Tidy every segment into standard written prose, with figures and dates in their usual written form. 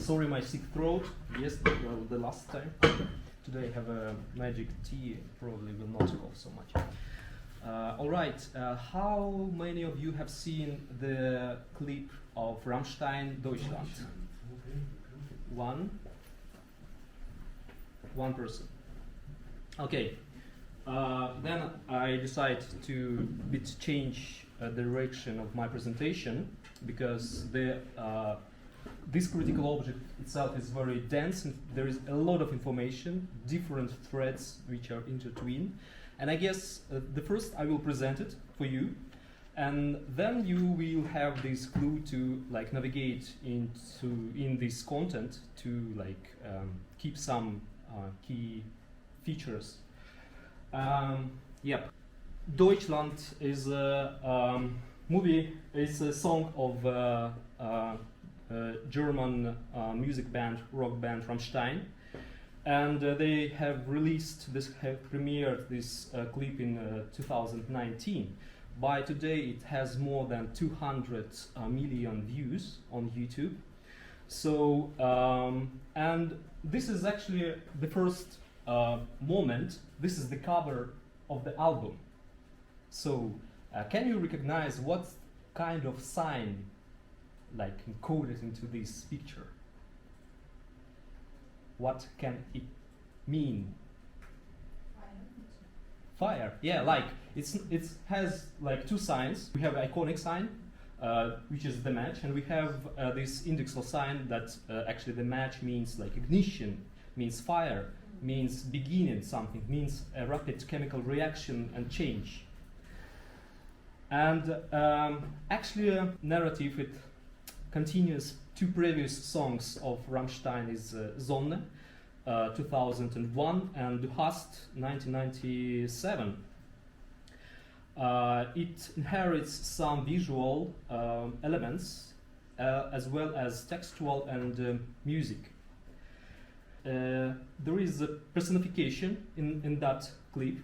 sorry, my sick throat. Yes, the last time. Today I have a magic tea. Probably will not cough so much. All right. How many of you have seen the clip of Rammstein, Deutschland? One person. Okay. Then I decided to change the direction of my presentation because this critical object itself is very dense and there is a lot of information, different threads which are intertwined. And I guess the first I will present it for you, and then you will have this clue to like navigate in this content to like keep some key features. Yep. Deutschland is a movie. It's a song of German music band, rock band Rammstein, and they have premiered this clip in 2019. By today, it has more than 200 million views on YouTube. So, and this is actually the first moment. This is the cover of the album. So, can you recognize what kind of sign like encoded into this picture? What can it mean? Fire. Yeah, like it has like two signs. We have iconic sign, which is the match, and we have this indexal sign that actually the match means like ignition, means fire, means beginning something, means a rapid chemical reaction and change. And actually a narrative, it continues two previous songs of Rammstein is Sonne, 2001, and Du Hast, 1997. It inherits some visual elements as well as textual and music. There is a personification in that clip,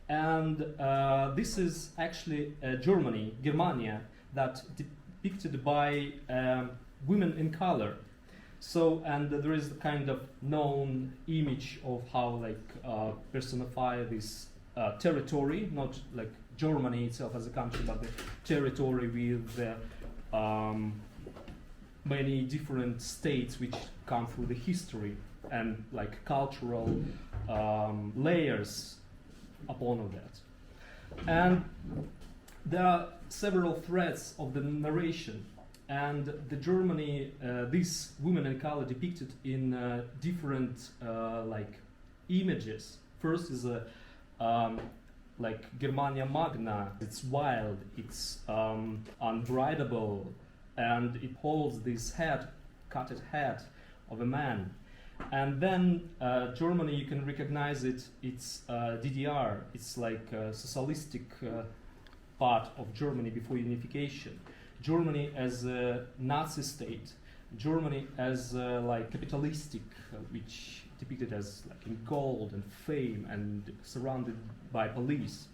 and this is actually Germania, that depicted by women in color. So, and there is a kind of known image of how like personify this territory, not like Germany itself as a country, but the territory with many different states which come through the history and like cultural layers upon all that. And there are several threads of the narration, and the Germany, these women in color depicted in different like images. First is a like Germania Magna. It's wild, it's unbridable, and it holds this head, cutted head of a man. And then Germany, you can recognize it. It's DDR. It's like a socialistic part of Germany before unification. Germany as a Nazi state. Germany as like capitalistic, which depicted as like in gold and fame and surrounded by police.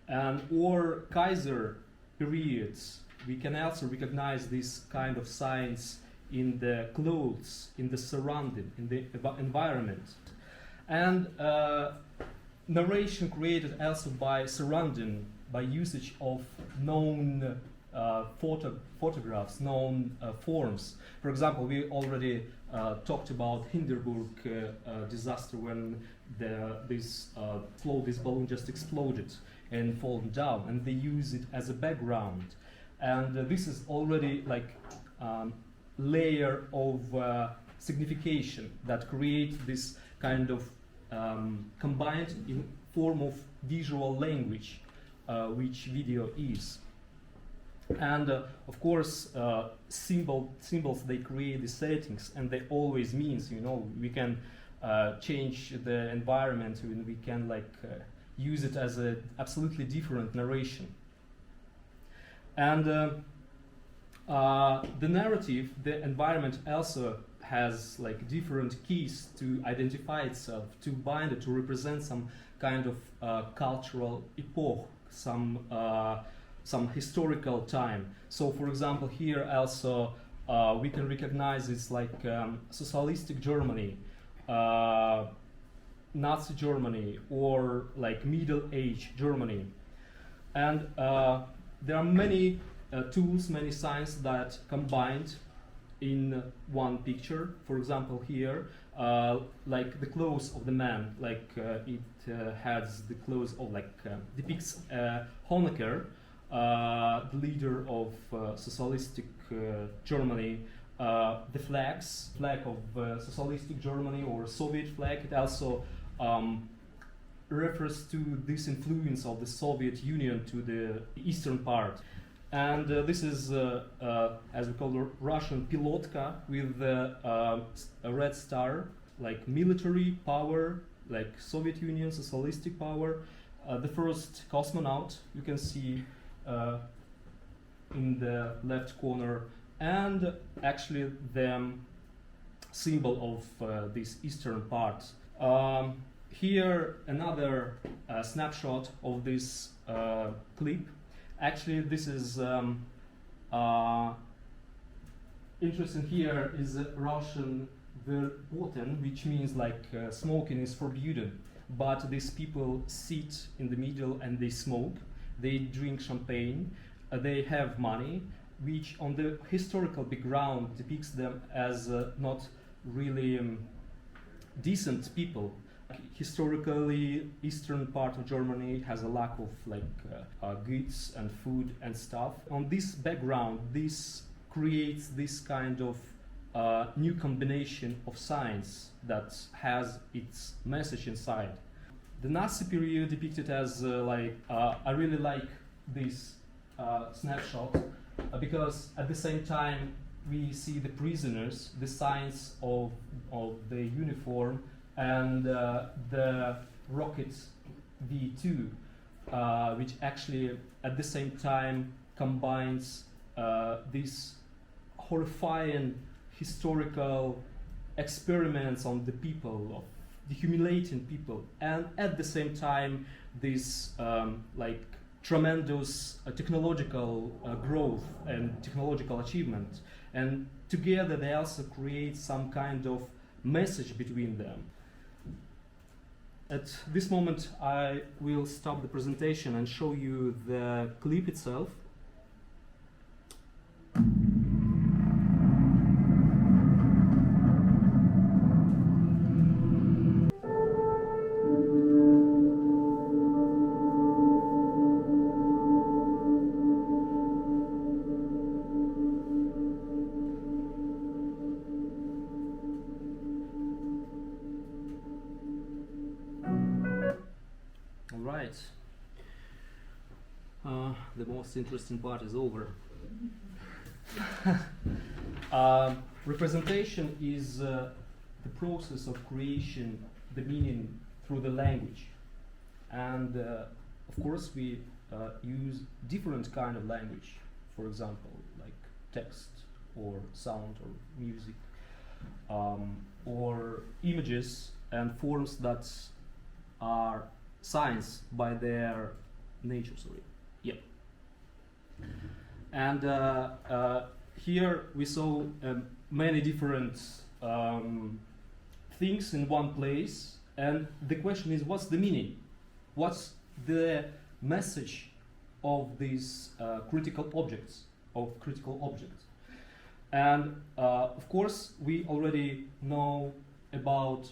And or Kaiser periods. We can also recognize this kind of signs in the clothes, in the surrounding, in the environment. And narration created also by surrounding, by usage of known photographs, known forms. For example, we already talked about Hindenburg disaster when this balloon just exploded and fallen down, and they use it as a background. And this is already like layer of signification that create this kind of combined in form of visual language, which video is. And of course, symbols, they create the settings, and they always means, you know, we can change the environment, and we can like use it as a absolutely different narration. And the narrative, the environment also has like different keys to identify itself, to bind it, to represent some kind of cultural epoch, some historical time. So, for example, here also we can recognize it's like socialistic Germany, Nazi Germany, or like Middle Age Germany. And there are many tools, many signs that combined in one picture. For example, here, like the clothes of the man, like it has the clothes of depicts Honecker, the leader of socialistic Germany. The flag of socialistic Germany or Soviet flag, it also refers to this influence of the Soviet Union to the eastern part. And this is, as we call it, Russian pilotka with a red star, like military power, like Soviet Union, socialistic power. The first cosmonaut, you can see in the left corner, and actually the symbol of this eastern part. Here another snapshot of this clip. Actually, this is interesting. Here is Russian verboten, which means like smoking is forbidden. But these people sit in the middle and they smoke. They drink champagne. They have money, which on the historical background depicts them as not really decent people. Historically, eastern part of Germany has a lack of goods and food and stuff. On this background, this creates this kind of new combination of signs that has its message inside. The Nazi period depicted as I really like this snapshot because at the same time we see the prisoners, the signs of the uniform, and the rocket V2, which actually at the same time combines these horrifying historical experiments on the people, of humiliating people, and at the same time this tremendous technological growth and technological achievement. And together they also create some kind of message between them. At this moment, I will stop the presentation and show you the clip itself. The most interesting part is over. Representation is the process of creation, the meaning through the language. And of course we use different kind of language, for example, like text or sound or music, or images and forms that are signs by their nature, Yep. And here we saw many different things in one place, and the question is, what's the meaning? What's the message of these critical objects, And of course, we already know about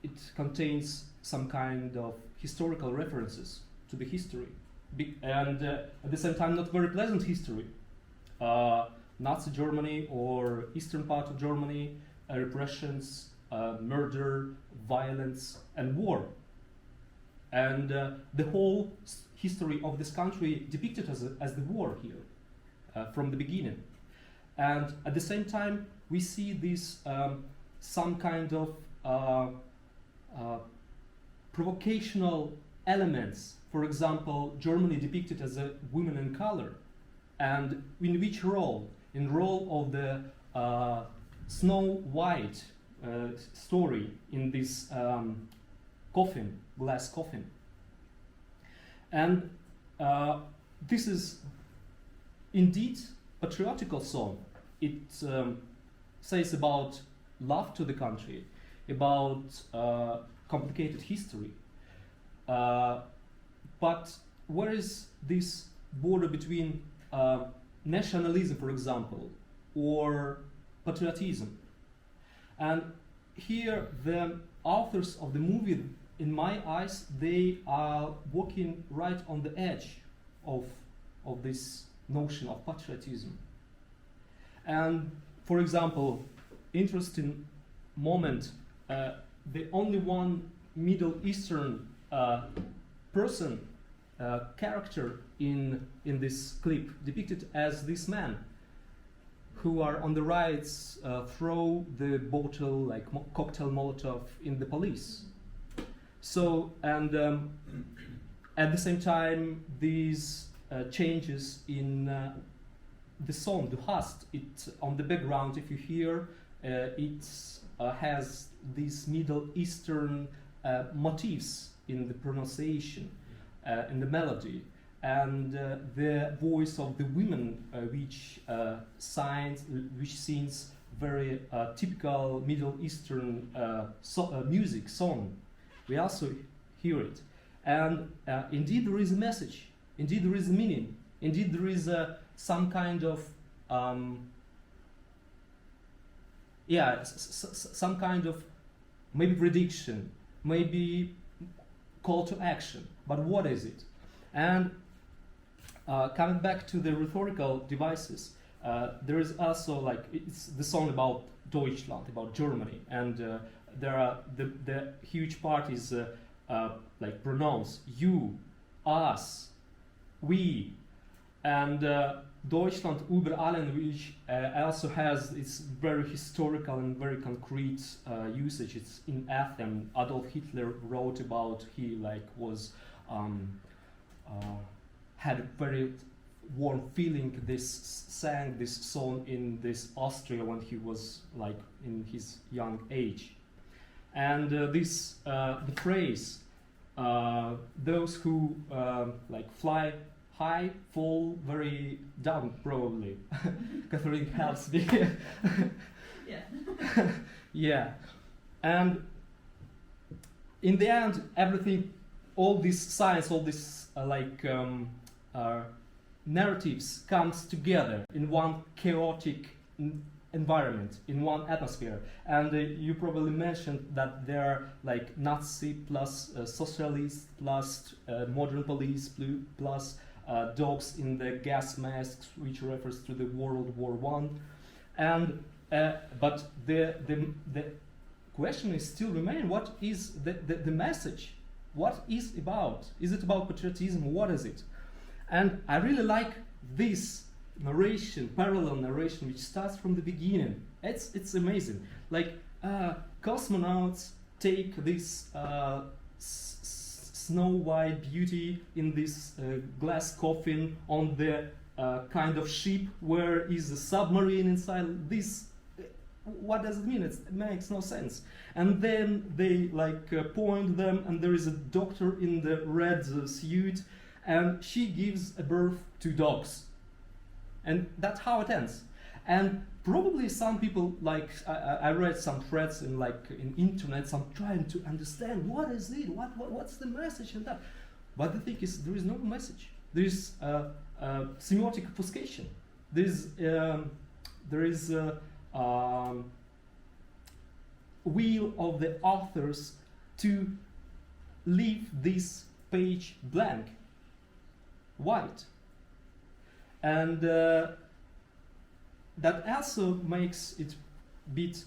it contains some kind of historical references to the history. And at the same time, not very pleasant history. Nazi Germany or eastern part of Germany, repressions, murder, violence, and war. And the whole history of this country depicted as the war here, from the beginning. And at the same time, we see this some kind of provocational elements. For example, Germany depicted as a woman in color, and in which role? In role of the Snow White story in this coffin, glass coffin. And this is indeed patriotical song. it says about love to the country, about complicated history. But where is this border between nationalism, for example, or patriotism? And here the authors of the movie, in my eyes, they are walking right on the edge of this notion of patriotism. And for example, interesting moment, the only one Middle Eastern person, character in this clip depicted as this man who are on the right, throw the bottle like cocktail Molotov in the police. So, and at the same time, these changes in the song, the Hast, it on the background, if you hear, it has these Middle Eastern motifs in the pronunciation, in the melody, and the voice of the women, which sings very typical Middle Eastern music song. We also hear it, and indeed there is a message. Indeed there is a meaning. Indeed there is some kind of some kind of maybe prediction, maybe call to action. But what is it? And coming back to the rhetorical devices, there is also like it's the song about Deutschland, about Germany, and there are the huge part is like pronouns you, us, we, and Deutschland über allen, which also has its very historical and very concrete usage. It's in Athens. Adolf Hitler wrote about he like was had a very warm feeling. Sang this song in this Austria when he was like in his young age, and this the phrase those who like fly high fall very down, probably. Catherine helps me. Yeah. Yeah. And in the end, everything, all this science, all this narratives comes together in one chaotic environment, in one atmosphere. And you probably mentioned that there are like Nazi plus socialist plus modern police plus dogs in the gas masks, which refers to the World War I, and but the question is still remain: what is the message? What is about? Is it about patriotism? What is it? And I really like this narration, parallel narration, which starts from the beginning. It's amazing. Like cosmonauts take this Snow White beauty in this glass coffin on the kind of ship where is a submarine inside. This, what does it mean? It makes no sense. And then they like point them, and there is a doctor in the red suit, and she gives a birth to dogs, and that's how it ends. And probably some people, like I read some threads in internet, some trying to understand what is it, what's the message and that. But the thing is, there is no message. There is semiotic obfuscation. There is will of the authors to leave this page blank, white, and that also makes it a bit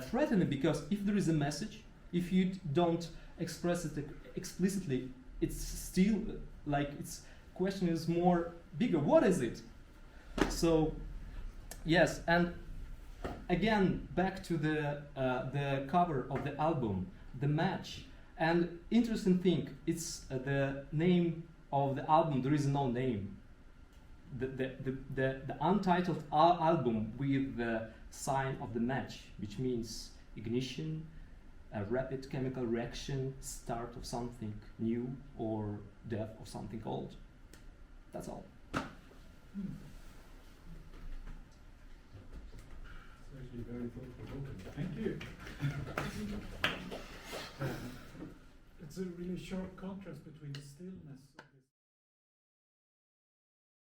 threatening, because if there is a message, if you don't express it explicitly, it's still like its question is more bigger. What is it? So yes, and again back to the cover of the album, the match. And interesting thing, it's the name of the album. There is no name. The untitled album with the sign of the match, which means ignition, a rapid chemical reaction, start of something new, or death of something old. That's all. actually very thought-provoking. Thank you. It's a really sharp contrast between the stillness